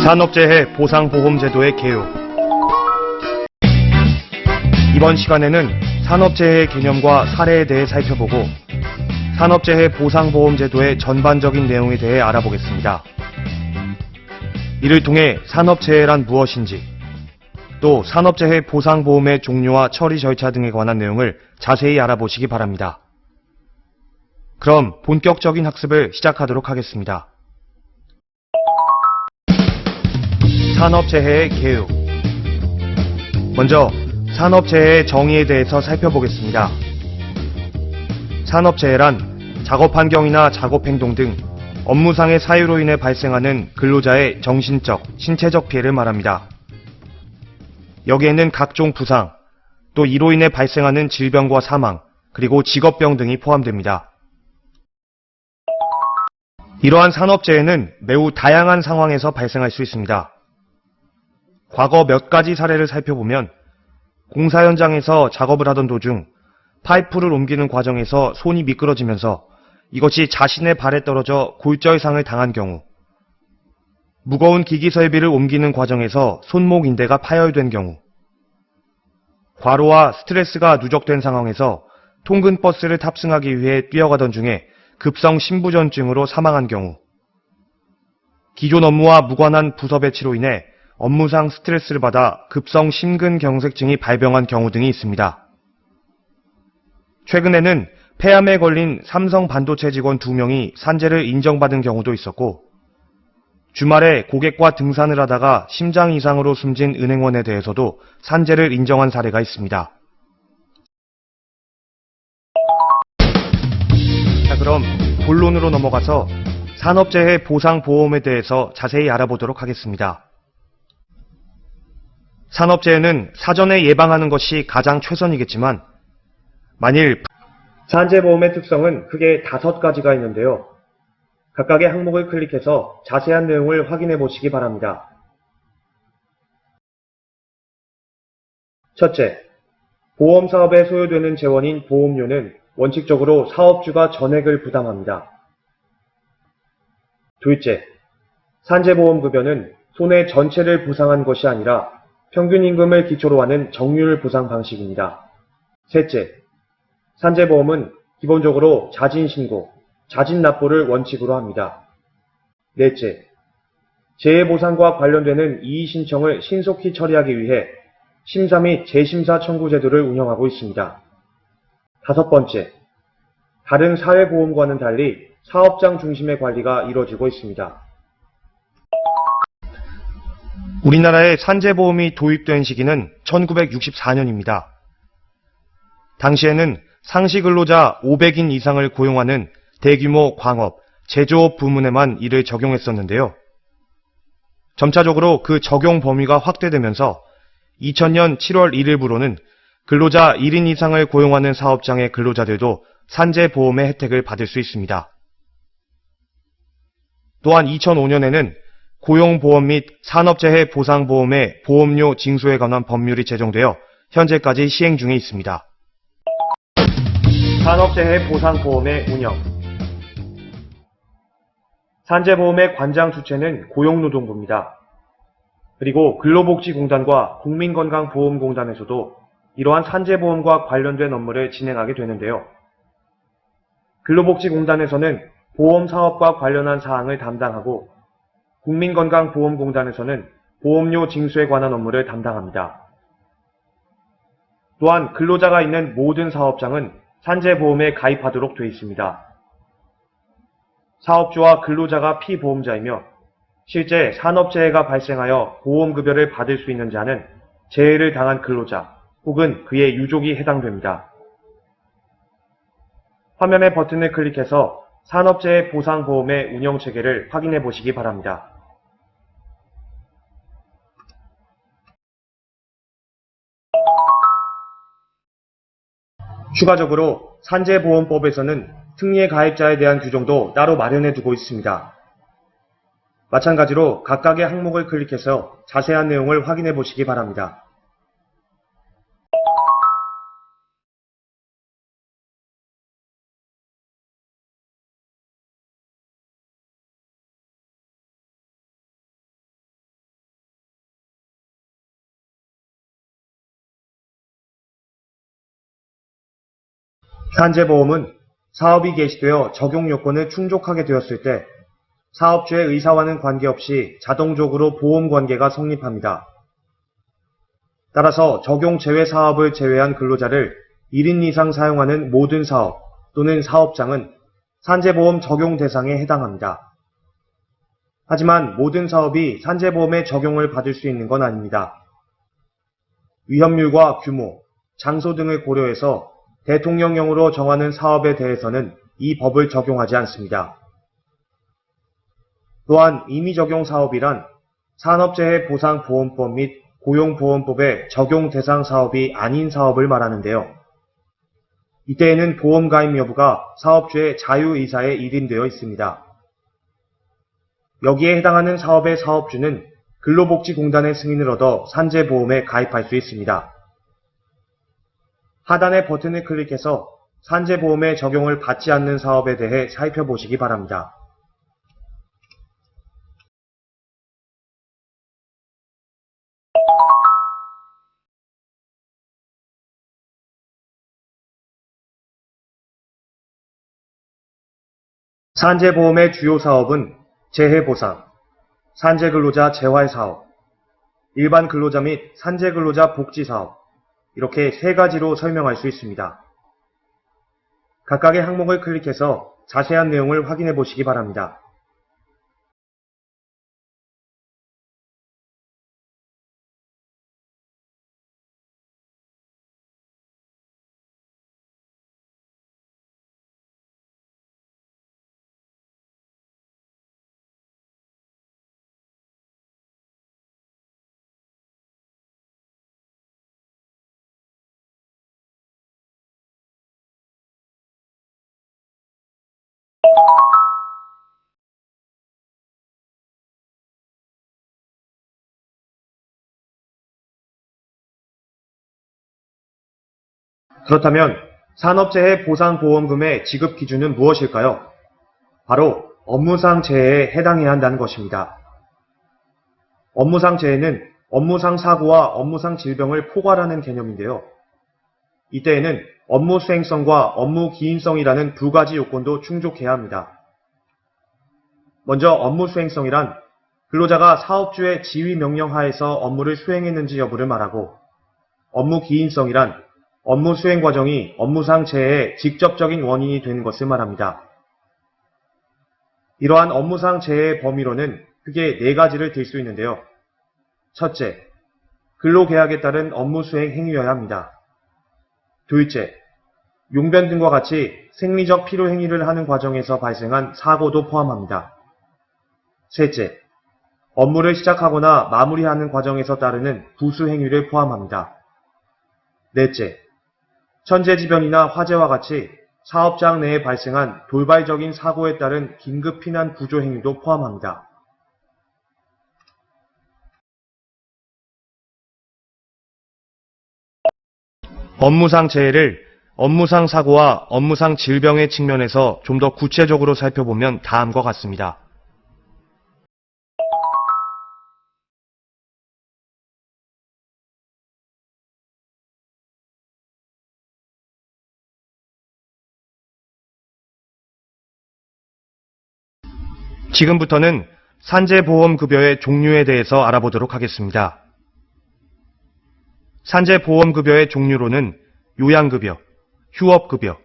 산업재해 보상보험제도의 개요. 이번 시간에는 산업재해의 개념과 사례에 대해 살펴보고 산업재해 보상보험제도의 전반적인 내용에 대해 알아보겠습니다. 이를 통해 산업재해란 무엇인지, 또 산업재해 보상보험의 종류와 처리 절차 등에 관한 내용을 자세히 알아보시기 바랍니다. 그럼 본격적인 학습을 시작하도록 하겠습니다. 산업재해의 개요. 먼저 산업재해의 정의에 대해서 살펴보겠습니다. 산업재해란 작업환경이나 작업행동 등 업무상의 사유로 인해 발생하는 근로자의 정신적, 신체적 피해를 말합니다. 여기에는 각종 부상, 또 이로 인해 발생하는 질병과 사망, 그리고 직업병 등이 포함됩니다. 이러한 산업재해는 매우 다양한 상황에서 발생할 수 있습니다. 과거 몇 가지 사례를 살펴보면 공사 현장에서 작업을 하던 도중 파이프를 옮기는 과정에서 손이 미끄러지면서 이것이 자신의 발에 떨어져 골절상을 당한 경우, 무거운 기기 설비를 옮기는 과정에서 손목 인대가 파열된 경우, 과로와 스트레스가 누적된 상황에서 통근 버스를 탑승하기 위해 뛰어가던 중에 급성 심부전증으로 사망한 경우, 기존 업무와 무관한 부서 배치로 인해 업무상 스트레스를 받아 급성 심근경색증이 발병한 경우 등이 있습니다. 최근에는 폐암에 걸린 삼성 반도체 직원 2명이 산재를 인정받은 경우도 있었고, 주말에 고객과 등산을 하다가 심장 이상으로 숨진 은행원에 대해서도 산재를 인정한 사례가 있습니다. 자, 그럼 본론으로 넘어가서 산업재해 보상보험에 대해서 자세히 알아보도록 하겠습니다. 산업재해는 사전에 예방하는 것이 가장 최선이겠지만, 만일 산재보험의 특성은 크게 5가지가 있는데요. 각각의 항목을 클릭해서 자세한 내용을 확인해 보시기 바랍니다. 첫째, 보험사업에 소요되는 재원인 보험료는 원칙적으로 사업주가 전액을 부담합니다. 둘째, 산재보험급여는 손해 전체를 보상한 것이 아니라 평균임금을 기초로 하는 정률 보상 방식입니다. 셋째, 산재보험은 기본적으로 자진신고, 자진납부를 원칙으로 합니다. 넷째, 재해보상과 관련되는 이의신청을 신속히 처리하기 위해 심사 및 재심사 청구 제도를 운영하고 있습니다. 다섯 번째, 다른 사회보험과는 달리 사업장 중심의 관리가 이루어지고 있습니다. 우리나라에 산재보험이 도입된 시기는 1964년입니다. 당시에는 상시근로자 500인 이상을 고용하는 대규모 광업, 제조업 부문에만 이를 적용했었는데요. 점차적으로 그 적용 범위가 확대되면서 2000년 7월 1일부로는 근로자 1인 이상을 고용하는 사업장의 근로자들도 산재보험의 혜택을 받을 수 있습니다. 또한 2005년에는 고용보험 및 산업재해 보상보험의 보험료 징수에 관한 법률이 제정되어 현재까지 시행 중에 있습니다. 산업재해 보상보험의 운영. 산재보험의 관장 주체는 고용노동부입니다. 그리고 근로복지공단과 국민건강보험공단에서도 이러한 산재보험과 관련된 업무를 진행하게 되는데요. 근로복지공단에서는 보험사업과 관련한 사항을 담당하고 국민건강보험공단에서는 보험료 징수에 관한 업무를 담당합니다. 또한 근로자가 있는 모든 사업장은 산재보험에 가입하도록 되어 있습니다. 사업주와 근로자가 피보험자이며 실제 산업재해가 발생하여 보험급여를 받을 수 있는 자는 재해를 당한 근로자 혹은 그의 유족이 해당됩니다. 화면의 버튼을 클릭해서 산업재해 보상보험의 운영체계를 확인해 보시기 바랍니다. 추가적으로 산재보험법에서는 특례 가입자에 대한 규정도 따로 마련해 두고 있습니다. 마찬가지로 각각의 항목을 클릭해서 자세한 내용을 확인해 보시기 바랍니다. 산재보험은 사업이 개시되어 적용 요건을 충족하게 되었을 때 사업주의 의사와는 관계없이 자동적으로 보험 관계가 성립합니다. 따라서 적용 제외 사업을 제외한 근로자를 1인 이상 사용하는 모든 사업 또는 사업장은 산재보험 적용 대상에 해당합니다. 하지만 모든 사업이 산재보험의 적용을 받을 수 있는 건 아닙니다. 위험률과 규모, 장소 등을 고려해서 대통령령으로 정하는 사업에 대해서는 이 법을 적용하지 않습니다. 또한 임의적용 사업이란 산업재해보상보험법 및 고용보험법의 적용 대상 사업이 아닌 사업을 말하는데요. 이때에는 보험 가입 여부가 사업주의 자유의사에 일인되어 있습니다. 여기에 해당하는 사업의 사업주는 근로복지공단의 승인을 얻어 산재보험에 가입할 수 있습니다. 하단의 버튼을 클릭해서 산재보험의 적용을 받지 않는 사업에 대해 살펴보시기 바랍니다. 산재보험의 주요 사업은 재해보상, 산재근로자 재활사업, 일반 근로자 및 산재근로자 복지사업, 이렇게 세 가지로 설명할 수 있습니다. 각각의 항목을 클릭해서 자세한 내용을 확인해 보시기 바랍니다. 그렇다면 산업재해보상보험금의 지급 기준은 무엇일까요? 바로 업무상 재해에 해당해야 한다는 것입니다. 업무상 재해는 업무상 사고와 업무상 질병을 포괄하는 개념인데요. 이때에는 업무 수행성과 업무 기인성이라는 두 가지 요건도 충족해야 합니다. 먼저 업무 수행성이란 근로자가 사업주의 지휘 명령 하에서 업무를 수행했는지 여부를 말하고, 업무 기인성이란 업무 수행 과정이 업무상 재해의 직접적인 원인이 된 것을 말합니다. 이러한 업무상 재해의 범위로는 크게 네 가지를 들 수 있는데요. 첫째, 근로계약에 따른 업무 수행 행위여야 합니다. 둘째, 용변 등과 같이 생리적 필요 행위를 하는 과정에서 발생한 사고도 포함합니다. 셋째, 업무를 시작하거나 마무리하는 과정에서 따르는 부수 행위를 포함합니다. 넷째, 천재지변이나 화재와 같이 사업장 내에 발생한 돌발적인 사고에 따른 긴급 피난 구조 행위도 포함합니다. 업무상 재해를 업무상 사고와 업무상 질병의 측면에서 좀 더 구체적으로 살펴보면 다음과 같습니다. 지금부터는 산재보험급여의 종류에 대해서 알아보도록 하겠습니다. 산재보험급여의 종류로는 요양급여, 휴업급여,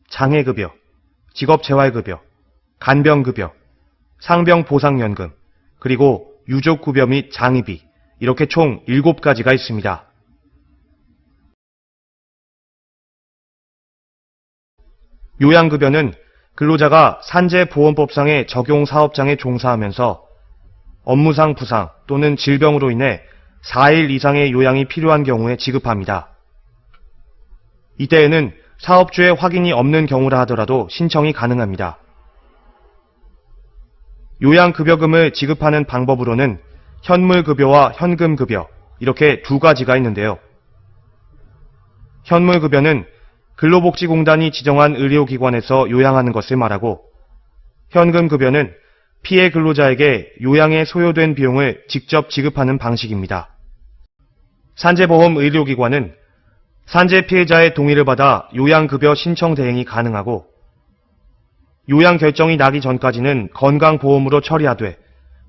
장애급여, 직업재활급여, 간병급여, 상병보상연금, 그리고 유족급여 및 장의비, 이렇게 총 7가지가 있습니다. 요양급여는 근로자가 산재보험법상의 적용 사업장에 종사하면서 업무상 부상 또는 질병으로 인해 4일 이상의 요양이 필요한 경우에 지급합니다. 이때에는 사업주의 확인이 없는 경우라 하더라도 신청이 가능합니다. 요양급여금을 지급하는 방법으로는 현물급여와 현금급여, 이렇게 두 가지가 있는데요. 현물급여는 근로복지공단이 지정한 의료기관에서 요양하는 것을 말하고, 현금급여는 피해 근로자에게 요양에 소요된 비용을 직접 지급하는 방식입니다. 산재보험 의료기관은 산재 피해자의 동의를 받아 요양급여 신청 대행이 가능하고 요양 결정이 나기 전까지는 건강보험으로 처리하되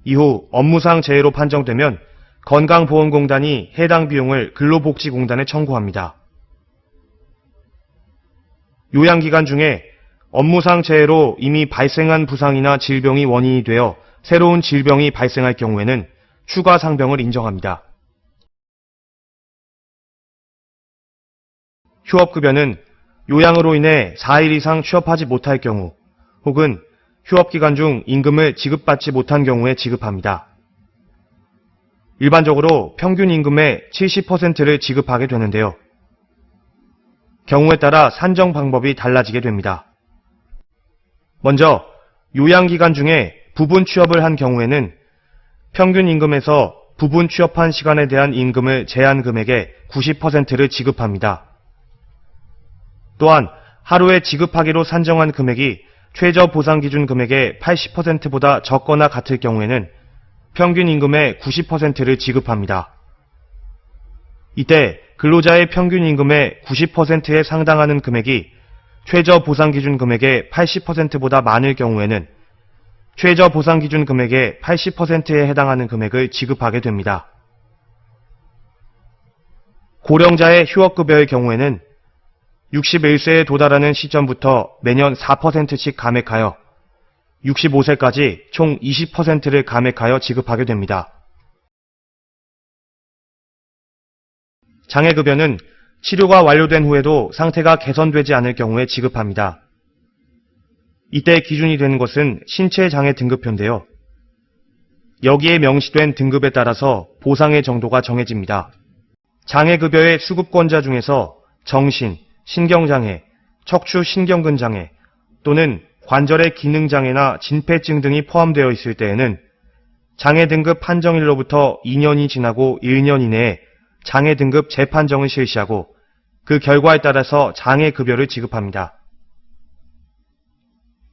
이후 업무상 재해로 판정되면 건강보험공단이 해당 비용을 근로복지공단에 청구합니다. 요양기간 중에 업무상 재해로 이미 발생한 부상이나 질병이 원인이 되어 새로운 질병이 발생할 경우에는 추가 상병을 인정합니다. 휴업급여는 요양으로 인해 4일 이상 취업하지 못할 경우 혹은 휴업기간 중 임금을 지급받지 못한 경우에 지급합니다. 일반적으로 평균 임금의 70%를 지급하게 되는데요. 경우에 따라 산정 방법이 달라지게 됩니다. 먼저 요양기간 중에 부분 취업을 한 경우에는 평균 임금에서 부분 취업한 시간에 대한 임금을 제한 금액의 90%를 지급합니다. 또한 하루에 지급하기로 산정한 금액이 최저 보상 기준 금액의 80%보다 적거나 같을 경우에는 평균 임금의 90%를 지급합니다. 이때 근로자의 평균 임금의 90%에 상당하는 금액이 최저 보상 기준 금액의 80%보다 많을 경우에는 최저 보상 기준 금액의 80%에 해당하는 금액을 지급하게 됩니다. 고령자의 휴업급여의 경우에는 61세에 도달하는 시점부터 매년 4%씩 감액하여 65세까지 총 20%를 감액하여 지급하게 됩니다. 장애급여는 치료가 완료된 후에도 상태가 개선되지 않을 경우에 지급합니다. 이때 기준이 되는 것은 신체장애 등급표인데요. 여기에 명시된 등급에 따라서 보상의 정도가 정해집니다. 장애급여의 수급권자 중에서 정신, 신경장애, 척추신경근장애 또는 관절의 기능장애나 진폐증 등이 포함되어 있을 때에는 장애 등급 판정일로부터 2년이 지나고 1년 이내에 장애 등급 재판정을 실시하고 그 결과에 따라서 장애급여를 지급합니다.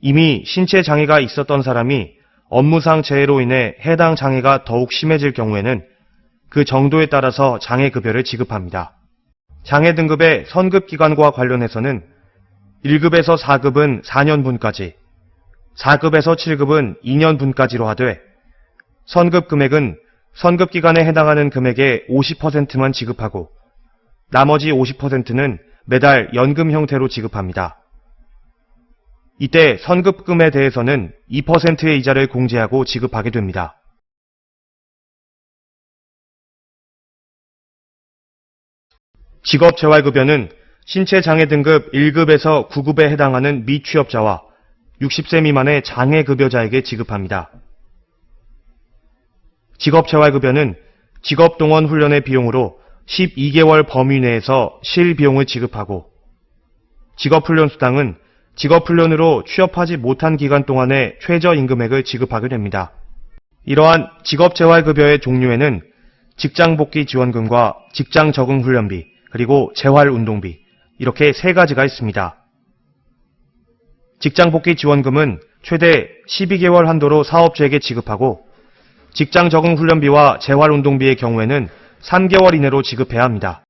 이미 신체 장애가 있었던 사람이 업무상 재해로 인해 해당 장애가 더욱 심해질 경우에는 그 정도에 따라서 장애급여를 지급합니다. 장애 등급의 선급기간과 관련해서는 1급에서 4급은 4년분까지, 4급에서 7급은 2년분까지로 하되 선급 금액은 선급기간에 해당하는 금액의 50%만 지급하고 나머지 50%는 매달 연금 형태로 지급합니다. 이때 선급금에 대해서는 2%의 이자를 공제하고 지급하게 됩니다. 직업재활급여는 신체장애 등급 1급에서 9급에 해당하는 미취업자와 60세 미만의 장애급여자에게 지급합니다. 직업재활급여는 직업동원 훈련의 비용으로 12개월 범위 내에서 실비용을 지급하고 직업훈련수당은 직업훈련으로 취업하지 못한 기간 동안의 최저임금액을 지급하게 됩니다. 이러한 직업재활급여의 종류에는 직장복귀지원금과 직장적응훈련비, 그리고 재활운동비 이렇게 세 가지가 있습니다. 직장복귀지원금은 최대 12개월 한도로 사업주에게 지급하고 직장적응훈련비와 재활운동비의 경우에는 3개월 이내로 지급해야 합니다.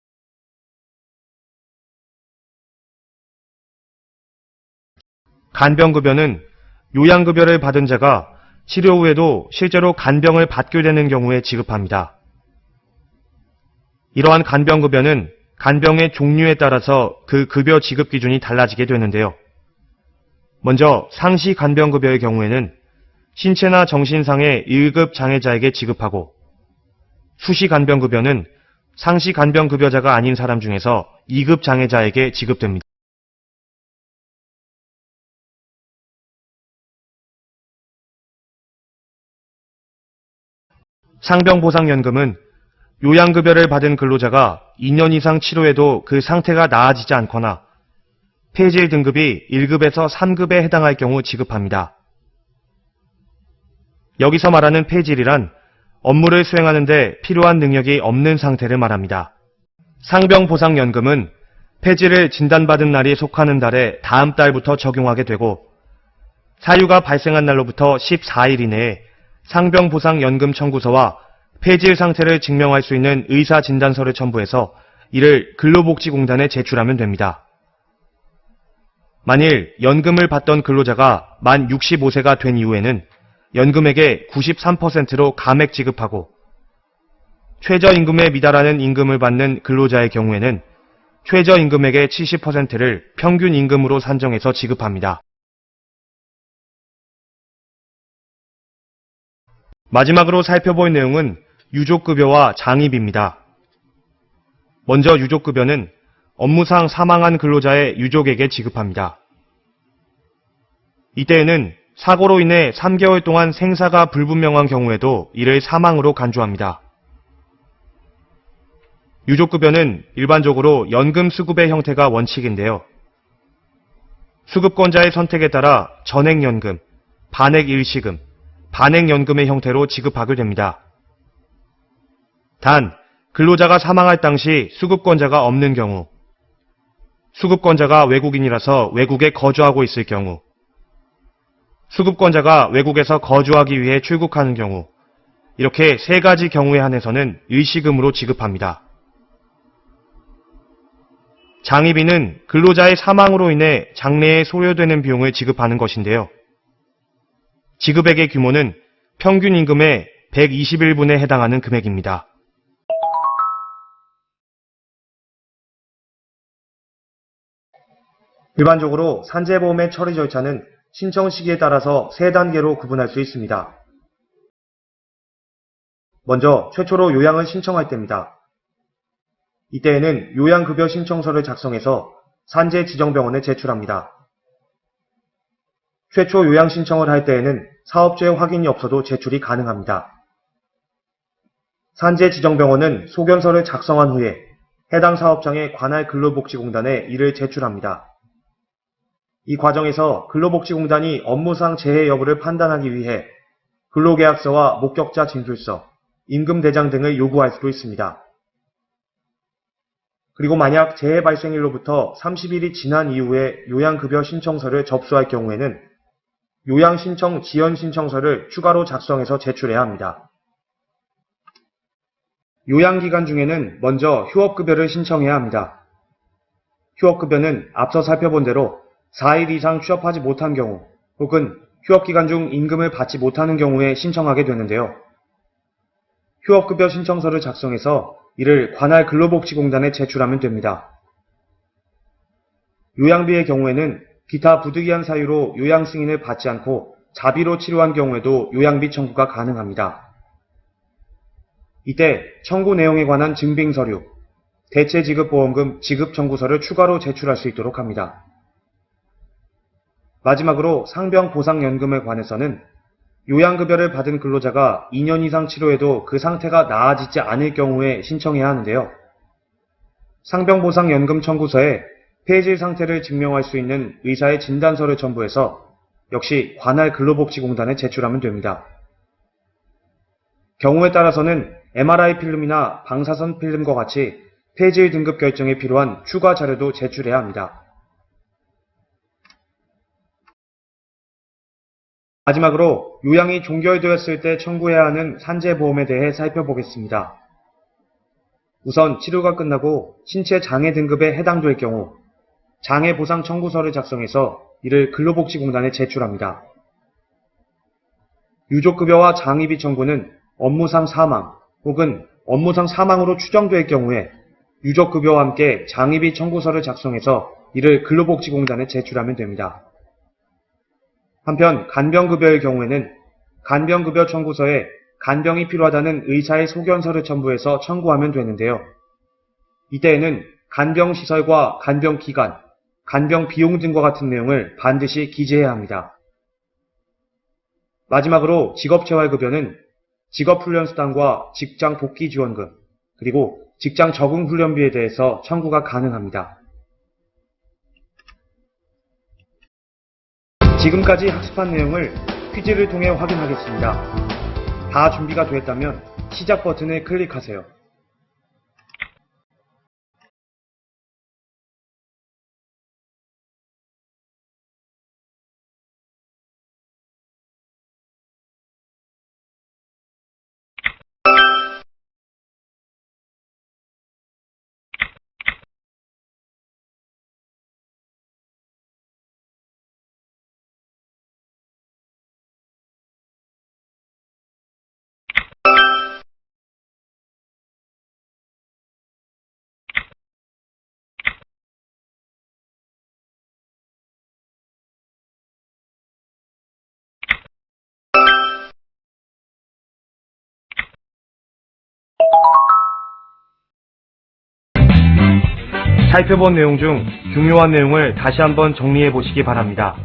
간병급여는 요양급여를 받은 자가 치료 후에도 실제로 간병을 받게 되는 경우에 지급합니다. 이러한 간병급여는 간병의 종류에 따라서 그 급여 지급 기준이 달라지게 되는데요. 먼저 상시 간병급여의 경우에는 신체나 정신상의 1급 장애자에게 지급하고 수시 간병급여는 상시 간병급여자가 아닌 사람 중에서 2급 장애자에게 지급됩니다. 상병보상연금은 요양급여를 받은 근로자가 2년 이상 치료해도 그 상태가 나아지지 않거나 폐질 등급이 1급에서 3급에 해당할 경우 지급합니다. 여기서 말하는 폐질이란 업무를 수행하는 데 필요한 능력이 없는 상태를 말합니다. 상병보상연금은 폐질을 진단받은 날이 속하는 달의 다음 달부터 적용하게 되고 사유가 발생한 날로부터 14일 이내에 상병보상연금 청구서와 폐질 상태를 증명할 수 있는 의사진단서를 첨부해서 이를 근로복지공단에 제출하면 됩니다. 만일 연금을 받던 근로자가 만 65세가 된 이후에는 연금액의 93%로 감액 지급하고 최저임금에 미달하는 임금을 받는 근로자의 경우에는 최저임금액의 70%를 평균임금으로 산정해서 지급합니다. 마지막으로 살펴볼 내용은 유족급여와 장입입니다. 먼저 유족급여는 업무상 사망한 근로자의 유족에게 지급합니다. 이때에는 사고로 인해 3개월 동안 생사가 불분명한 경우에도 이를 사망으로 간주합니다. 유족급여는 일반적으로 연금 수급의 형태가 원칙인데요. 수급권자의 선택에 따라 전액연금, 반액일시금, 반액연금의 형태로 지급하게 됩니다. 단, 근로자가 사망할 당시 수급권자가 없는 경우, 수급권자가 외국인이라서 외국에 거주하고 있을 경우, 수급권자가 외국에서 거주하기 위해 출국하는 경우, 이렇게 3가지 경우에 한해서는 일시금으로 지급합니다. 장의비는 근로자의 사망으로 인해 장례에 소요되는 비용을 지급하는 것인데요. 지급액의 규모는 평균 임금의 121분에 해당하는 금액입니다. 일반적으로 산재보험의 처리 절차는 신청 시기에 따라서 3단계로 구분할 수 있습니다. 먼저 최초로 요양을 신청할 때입니다. 이때에는 요양급여 신청서를 작성해서 산재지정병원에 제출합니다. 최초 요양 신청을 할 때에는 사업주의 확인이 없어도 제출이 가능합니다. 산재지정병원은 소견서를 작성한 후에 해당 사업장의 관할 근로복지공단에 이를 제출합니다. 이 과정에서 근로복지공단이 업무상 재해 여부를 판단하기 위해 근로계약서와 목격자 진술서, 임금대장 등을 요구할 수도 있습니다. 그리고 만약 재해 발생일로부터 30일이 지난 이후에 요양급여 신청서를 접수할 경우에는 요양신청 지연신청서를 추가로 작성해서 제출해야 합니다. 요양기간 중에는 먼저 휴업급여를 신청해야 합니다. 휴업급여는 앞서 살펴본 대로 4일 이상 취업하지 못한 경우 혹은 휴업기간 중 임금을 받지 못하는 경우에 신청하게 되는데요. 휴업급여 신청서를 작성해서 이를 관할 근로복지공단에 제출하면 됩니다. 요양비의 경우에는 기타 부득이한 사유로 요양 승인을 받지 않고 자비로 치료한 경우에도 요양비 청구가 가능합니다. 이때 청구 내용에 관한 증빙서류, 대체지급보험금 지급 청구서를 추가로 제출할 수 있도록 합니다. 마지막으로 상병보상연금에 관해서는 요양급여를 받은 근로자가 2년 이상 치료해도 그 상태가 나아지지 않을 경우에 신청해야 하는데요. 상병보상연금 청구서에 폐질 상태를 증명할 수 있는 의사의 진단서를 첨부해서 역시 관할 근로복지공단에 제출하면 됩니다. 경우에 따라서는 MRI 필름이나 방사선 필름과 같이 폐질 등급 결정에 필요한 추가 자료도 제출해야 합니다. 마지막으로 요양이 종결되었을 때 청구해야 하는 산재보험에 대해 살펴보겠습니다. 우선 치료가 끝나고 신체 장애 등급에 해당될 경우 장애보상 청구서를 작성해서 이를 근로복지공단에 제출합니다. 유족급여와 장의비 청구는 업무상 사망 혹은 업무상 사망으로 추정될 경우에 유족급여와 함께 장의비 청구서를 작성해서 이를 근로복지공단에 제출하면 됩니다. 한편 간병급여의 경우에는 간병급여 청구서에 간병이 필요하다는 의사의 소견서를 첨부해서 청구하면 되는데요. 이때에는 간병시설과 간병기간, 간병비용 등과 같은 내용을 반드시 기재해야 합니다. 마지막으로 직업재활급여는 직업훈련수당과 직장복귀지원금, 그리고 직장적응훈련비에 대해서 청구가 가능합니다. 지금까지 학습한 내용을 퀴즈를 통해 확인하겠습니다. 다 준비가 되었다면 시작 버튼을 클릭하세요. 살펴본 내용 중 중요한 내용을 다시 한번 정리해 보시기 바랍니다.